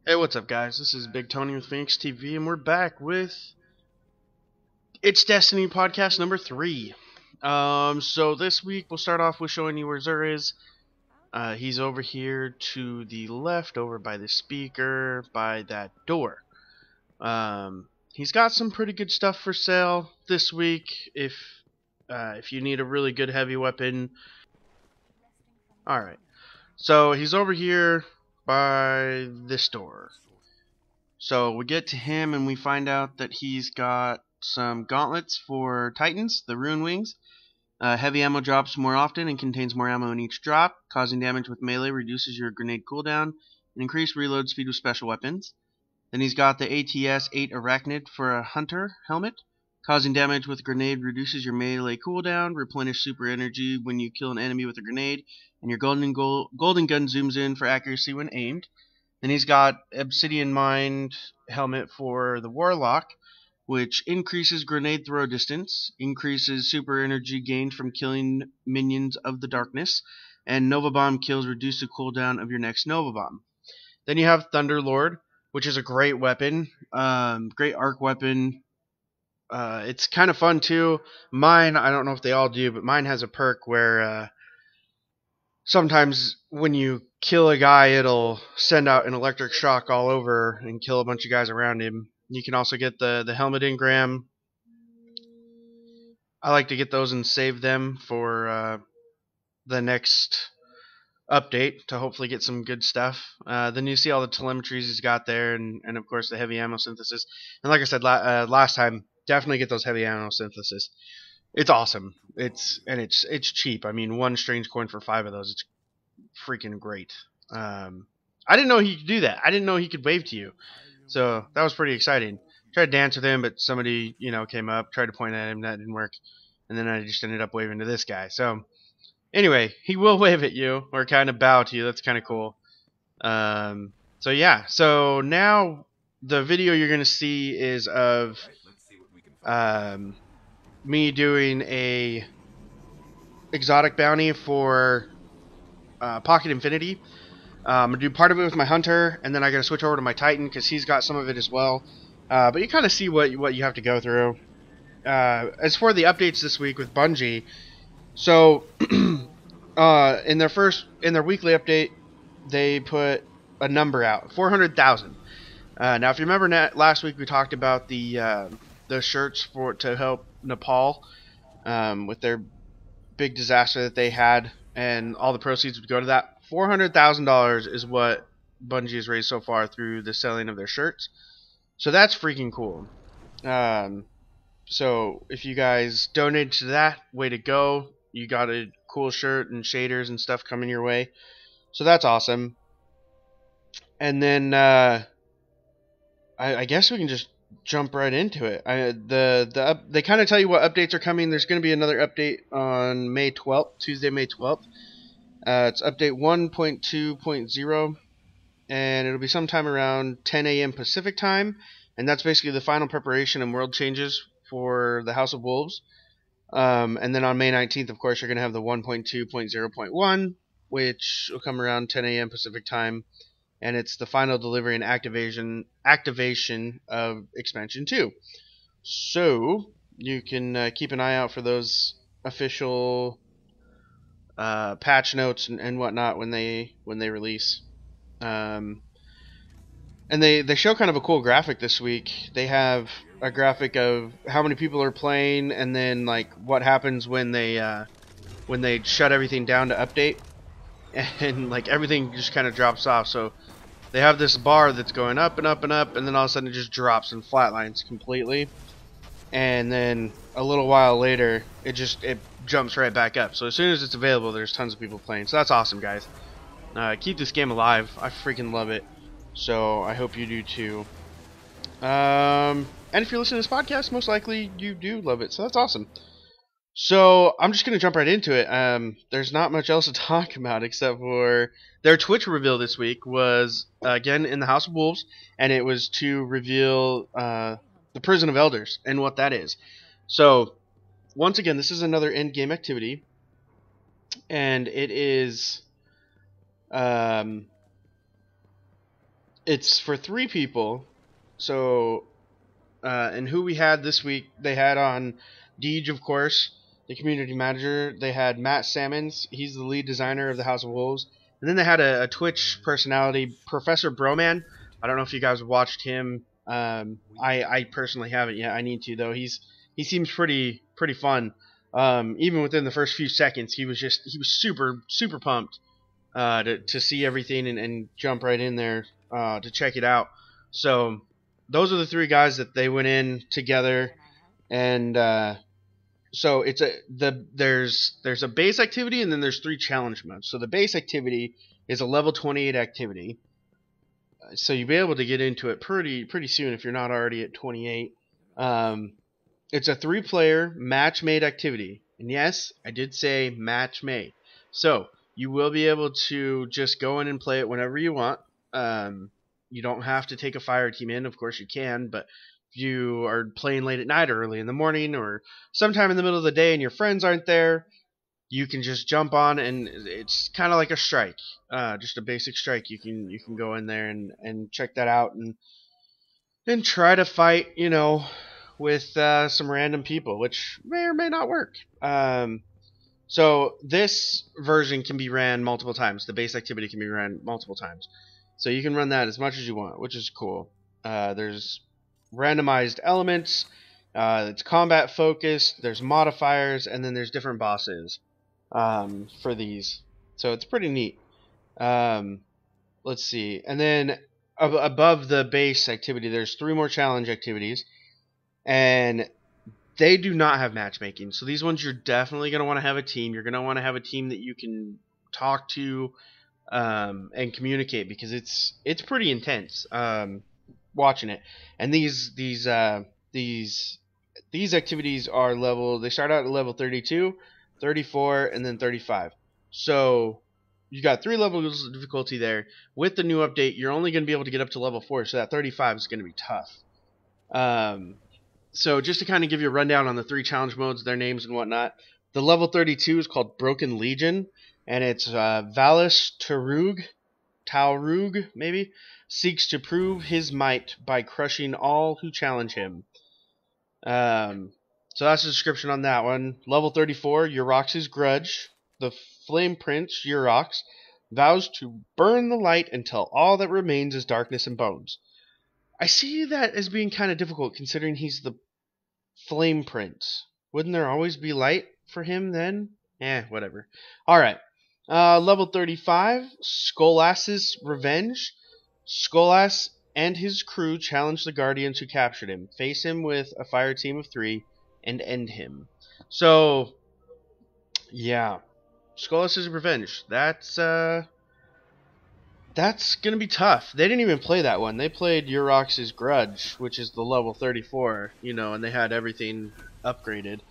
Hey, what's up, guys? This is Big Tony with Phoenix TV, and we're back with It's Destiny podcast number 3. So this week we'll start off with showing you where Zur is. He's over here to the left, over by the speaker, by that door. He's got some pretty good stuff for sale this week. If you need a really good heavy weapon. All right. So he's over here by this door. So we get to him and we find out that he's got some gauntlets for Titans, the Rune Wings. Heavy ammo drops more often and contains more ammo in each drop. Causing damage with melee reduces your grenade cooldown and increased reload speed with special weapons. Then he's got the ATS-8 Arachnid for a Hunter helmet. Causing damage with a grenade reduces your melee cooldown. Replenish super energy when you kill an enemy with a grenade. And your golden gun zooms in for accuracy when aimed. Then he's got Obsidian Mind helmet for the Warlock, which increases grenade throw distance, increases super energy gained from killing minions of the darkness, and Nova Bomb kills reduce the cooldown of your next Nova Bomb. Then you have Thunderlord, which is a great weapon, great arc weapon. It's kind of fun too. Mine, I don't know if they all do, but mine has a perk where sometimes when you kill a guy, it'll send out an electric shock all over and kill a bunch of guys around him. You can also get the helmet engram. I like to get those and save them for the next update to hopefully get some good stuff. Then you see all the telemetries he's got there, and of course the heavy ammo synthesis. And like I said last time, definitely get those heavy ammo synthesis. It's awesome. It's cheap. I mean, one strange coin for 5 of those. It's freaking great. I didn't know he could do that. I didn't know he could wave to you. So that was pretty exciting. Tried to dance with him, but somebody, came up, tried to point at him, that didn't work. And then I just ended up waving to this guy. So anyway, he will wave at you or kind of bow to you. That's kind of cool. So yeah. So now the video you're going to see is of me doing a exotic bounty for Pocket Infinity. I'm going to do part of it with my Hunter, and then I got to switch over to my Titan because he's got some of it as well. But you kind of see what you have to go through. As for the updates this week with Bungie, so in their weekly update, they put a number out, 400,000. Now, if you remember last week, we talked about the shirts to help Nepal with their big disaster that they had, and all the proceeds would go to that. $400,000 is what Bungie has raised so far through the selling of their shirts. So that's freaking cool. So if you guys donate to that, way to go. You got a cool shirt and shaders and stuff coming your way. So that's awesome. And then I guess we can just jump right into it. They kind of tell you what updates are coming. There's going to be another update on May 12th, Tuesday, May 12th. It's update 1.2.0, and it'll be sometime around 10 a.m. Pacific time, and that's basically the final preparation and world changes for the House of Wolves. And then on May 19th, of course, you're going to have the 1.2.0.1, which will come around 10 a.m. Pacific time, and it's the final delivery and activation of Expansion 2. So you can keep an eye out for those official patch notes and whatnot when they release. And they show kind of a cool graphic this week. They have a graphic of how many people are playing, and then like what happens when they shut everything down to update, and like everything just kind of drops off. So they have this bar that's going up and up and up, and then all of a sudden it just drops and flatlines completely. And then a little while later, it jumps right back up. So as soon as it's available, there's tons of people playing. So that's awesome, guys. Keep this game alive. I freaking love it. So I hope you do too. And if you're listening to this podcast, most likely you do love it. So that's awesome. So I'm just going to jump right into it. There's not much else to talk about except for their Twitch reveal this week was, again, in the House of Wolves. And it was to reveal the Prison of Elders and what that is. So once again, this is another end game activity, and it is it's for 3 people. So, and who we had this week, they had on Deej, of course, the community manager. They had Matt Sammons. He's the lead designer of the House of Wolves. And then they had a Twitch personality, Professor Broman. I don't know if you guys watched him. I personally haven't yet. I need to, though. He seems pretty fun. Even within the first few seconds, he was super pumped to see everything and jump right in there to check it out. So those are the 3 guys that they went in together, and so there's a base activity, and then there's 3 challenge modes. So the base activity is a level 28 activity, so you'll be able to get into it pretty soon if you're not already at 28. It's a 3-player match-made activity, and yes, I did say match-made. So you will be able to just go in and play it whenever you want. You don't have to take a fire team in. Of course you can, but if you are playing late at night or early in the morning or sometime in the middle of the day and your friends aren't there, you can just jump on, and it's kind of like a strike, just a basic strike. You can go in there and check that out and try to fight, with some random people, which may or may not work. So this version can be ran multiple times. The base activity can be ran multiple times. So you can run that as much as you want, which is cool. There's randomized elements. It's combat focused. There's modifiers, and then there's different bosses for these. So it's pretty neat. Let's see. And then above the base activity, there's 3 more challenge activities, and they do not have matchmaking. So these ones, you're definitely going to want to have a team. You're going to want to have a team that you can talk to and communicate, because it's pretty intense watching it. And these activities are they start out at level 32, 34, and then 35. So you got 3 levels of difficulty there. With the new update, you're only going to be able to get up to level 4, so that 35 is going to be tough. So just to kind of give you a rundown on the 3 challenge modes, their names and whatnot. The level 32 is called Broken Legion, and it's Valus Taurug maybe, seeks to prove his might by crushing all who challenge him. So that's the description on that one. Level 34, Urox's Grudge. The Flame Prince, Urox, vows to burn the light until all that remains is darkness and bones. I see that as being kind of difficult, considering he's the Flame Prince. Wouldn't there always be light for him then? Whatever. Alright. Level 35, Skolas's Revenge. Skolas and his crew challenge the Guardians who captured him. Face him with a fire team of 3 and end him. So, yeah. Skolas's Revenge. That's going to be tough. They didn't even play that one. They played Urox's Grudge, which is the level 34, and they had everything upgraded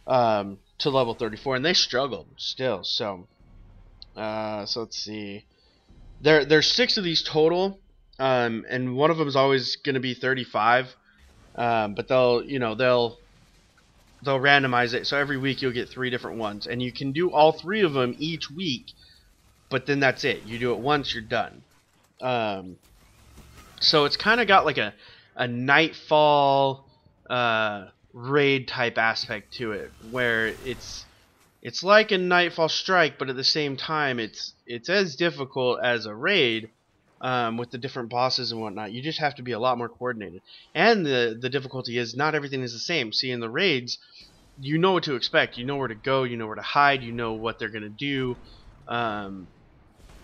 to level 34, and they struggled still. So let's see. There's 6 of these total, and one of them is always going to be 35, but they'll randomize it. So every week you'll get 3 different ones, and you can do all 3 of them each week. But then that's it. You do it once, you're done. So it's kind of got like a Nightfall raid type aspect to it, where it's like a Nightfall strike, but at the same time it's as difficult as a raid with the different bosses and whatnot. You just have to be a lot more coordinated. And the difficulty is not everything is the same. See, in the raids, you know what to expect. You know where to go. You know where to hide. You know what they're going to do.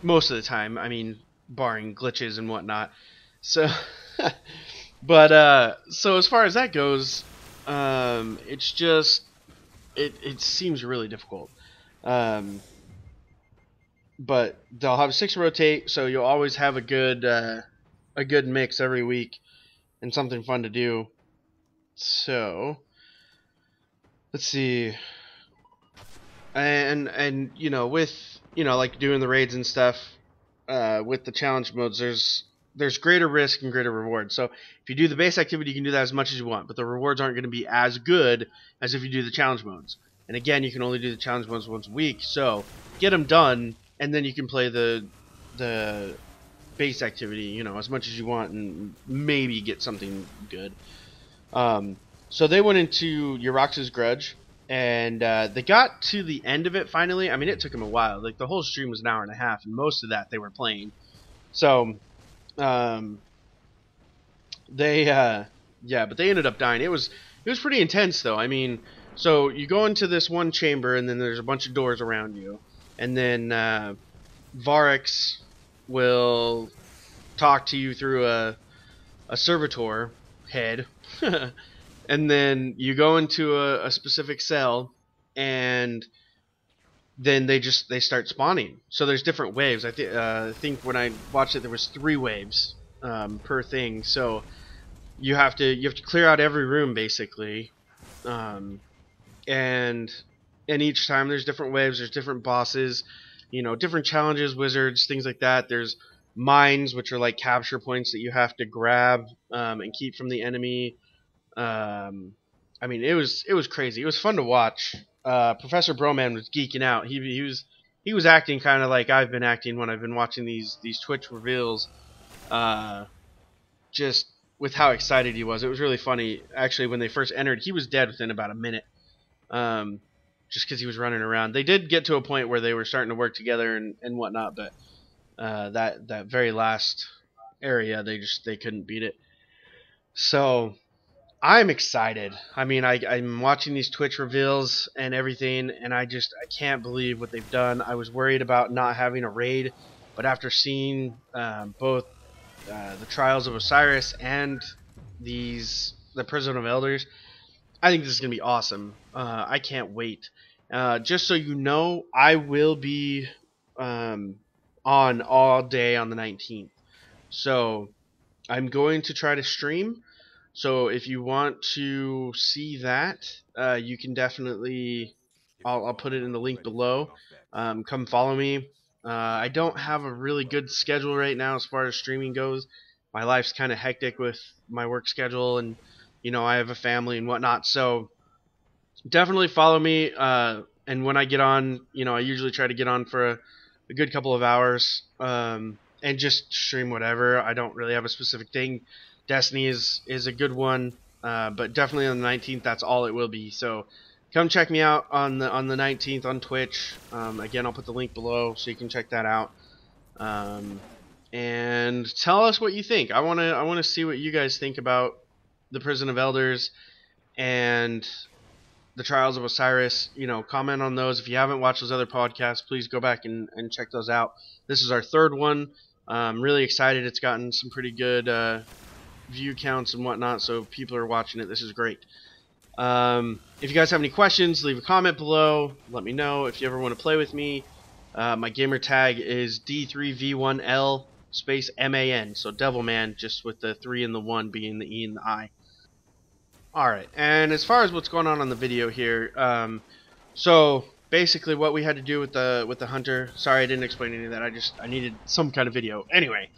Most of the time, I mean, barring glitches and whatnot. So, but so as far as that goes, it's just it seems really difficult. But they'll have 6 rotate, so you'll always have a good mix every week and something fun to do. So, let's see. And with like doing the raids and stuff, with the challenge modes, there's greater risk and greater reward. So if you do the base activity, you can do that as much as you want, but the rewards aren't going to be as good as if you do the challenge modes. And again, you can only do the challenge modes once a week, so get them done, and then you can play the base activity, you know, as much as you want, and maybe get something good. So they went into Urax's Grudge, and they got to the end of it finally. I mean, it took them a while. Like, the whole stream was an hour and a half, and most of that they were playing. So, they, yeah, but they ended up dying. It was pretty intense, though. I mean, so you go into this one chamber, and then there's a bunch of doors around you, and then Varix will talk to you through a servitor head. And then you go into a specific cell, and then they start spawning. So there's different waves. I think when I watched it, there was 3 waves per thing. So you have to clear out every room basically, and each time there's different waves. There's different bosses, you know, different challenges, wizards, things like that. There's mines, which are like capture points that you have to grab and keep from the enemy. I mean, it was crazy. It was fun to watch. Professor Broman was geeking out. He was acting kind of like I've been acting when I've been watching these Twitch reveals. Just with how excited he was. It was really funny. Actually, when they first entered, he was dead within about a minute. Just because he was running around. They did get to a point where they were starting to work together and whatnot, but that very last area, they couldn't beat it. So I'm excited. I mean, I'm watching these Twitch reveals and everything, and I can't believe what they've done. I was worried about not having a raid, but after seeing both the Trials of Osiris and the Prison of Elders, I think this is going to be awesome. I can't wait. Just so you know, I will be on all day on the 19th. So I'm going to try to stream. So if you want to see that, you can definitely, I'll put it in the link below. Come follow me. I don't have a really good schedule right now as far as streaming goes. My life's kind of hectic with my work schedule, and you know, I have a family and whatnot. So definitely follow me. And when I get on, you know, I usually try to get on for a good couple of hours and just stream whatever. I don't really have a specific thing. Destiny is a good one, but definitely on the 19th, that's all it will be. So come check me out on the 19th on Twitch. Again, I'll put the link below so you can check that out. And tell us what you think. I wanna see what you guys think about the Prison of Elders and the Trials of Osiris. You know, comment on those. If you haven't watched those other podcasts, please go back and check those out. This is our 3rd one. I'm really excited. It's gotten some pretty good view counts and whatnot, so people are watching it. This is great. If you guys have any questions, leave a comment below. Let me know. If you ever want to play with me, my gamer tag is D3V1L space MAN, so Devilman, just with the 3 and the 1 being the E and the I. Alright, and as far as what's going on the video here, so basically what we had to do with the hunter, sorry I didn't explain any of that, I needed some kind of video. Anyway,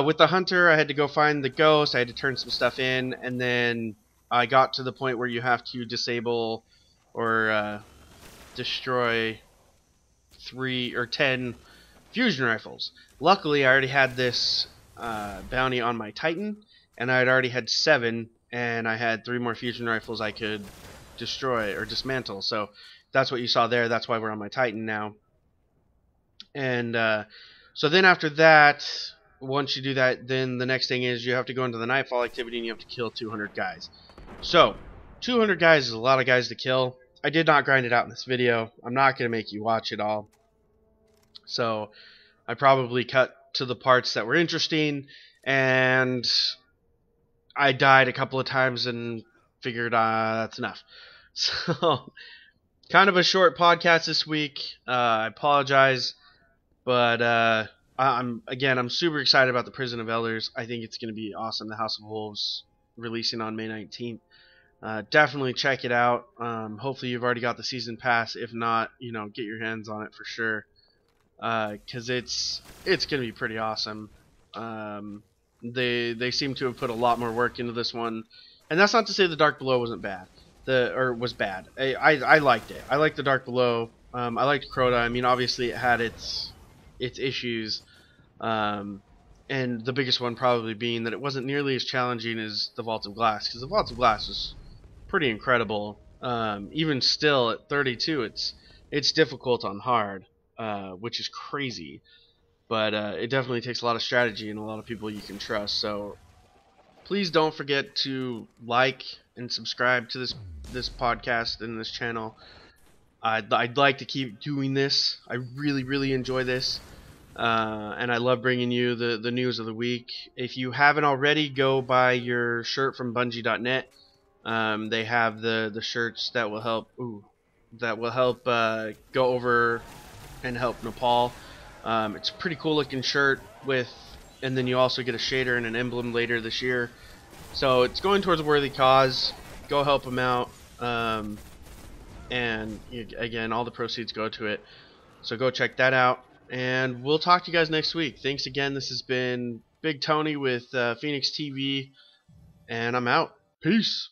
with the hunter, I had to go find the ghost, I had to turn some stuff in, and then I got to the point where you have to disable or destroy 3 or 10 fusion rifles. Luckily, I already had this bounty on my Titan, and I had already had 7, and I had 3 more fusion rifles I could destroy or dismantle. So that's what you saw there. That's why we're on my Titan now. And so then after that, once you do that, then the next thing is you have to go into the Nightfall activity and you have to kill 200 guys. So 200 guys is a lot of guys to kill. I did not grind it out in this video. I'm not going to make you watch it all. So I probably cut to the parts that were interesting, and I died a couple of times and figured that's enough. So kind of a short podcast this week. I apologize, but I'm super excited about the Prison of Elders. I think it's going to be awesome. The House of Wolves releasing on May 19th. Definitely check it out. Hopefully you've already got the season pass. If not, you know, get your hands on it for sure. Because it's going to be pretty awesome. They seem to have put a lot more work into this one, and that's not to say the Dark Below wasn't bad. Was bad. I liked it. I liked the Dark Below. I liked Crota. I mean, obviously it had its issues, And the biggest one probably being that it wasn't nearly as challenging as the Vault of Glass, because the Vault of Glass was pretty incredible. Even still at 32, it's difficult on hard, which is crazy. But it definitely takes a lot of strategy and a lot of people you can trust. So please don't forget to like and subscribe to this podcast and this channel. I'd like to keep doing this. I really enjoy this. And I love bringing you the news of the week. If you haven't already, go buy your shirt from Bungie.net. They have the shirts that will help go over and help Nepal. It's a pretty cool looking shirt and then you also get a shader and an emblem later this year. So it's going towards a worthy cause. Go help them out. And again, all the proceeds go to it. So go check that out. And we'll talk to you guys next week. Thanks again. This has been Big Tony with Phoenix TV. And I'm out. Peace.